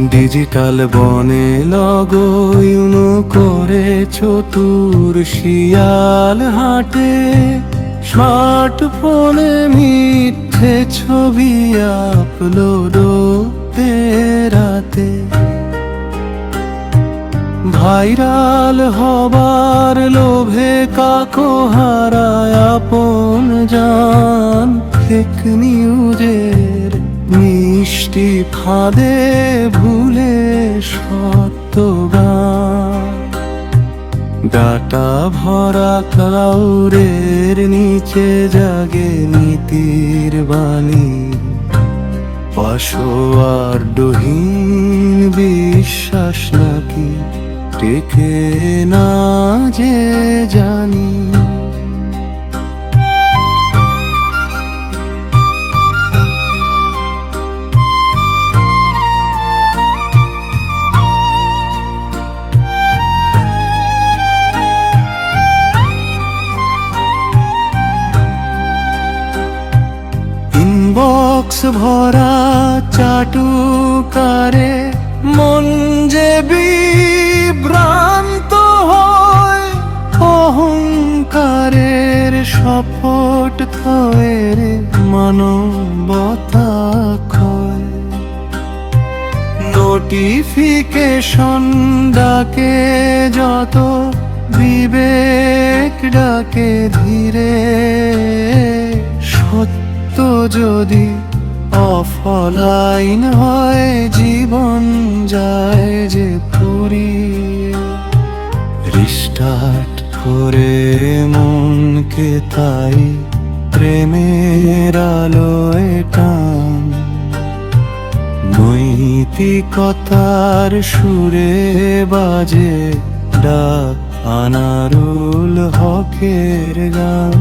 Digital বনে লগইনু করে চতুর শিয়াল হাটে, স্মার্টফোনে মিথ্যে ছবি আপলোড রাতে। ভাইরাল হবার লোভে কাকো হারায় আপন জান, ফেক নিউজের মিষ্টি ফাঁদে ভুলে সত্য গান। ডাটা ভরা ক্লাউডের নিচে জাগে নীতির বাণী, পাসওয়ার্ডহীন বিশ্বাস নাকি টেকে না যে জানি। ইনবক্স ভরা চাটুকারে মন যে বিভ্রান্ত হয়, অহংকারের শপথ ক্ষয়ের মানবতা ক্ষয়। নোটিফিকেশন ডাকে যত, বিবেক ডাকে ধীরে। সত্য যদি অফলাইন হয়, জীবন যায় যে ফুরিয়ে। রিস্টার্ট করে মনকে তাই প্রেমের আলোয় টান, নৈতিকতার সুরে বাজে ডাক আনারুল হকের গান।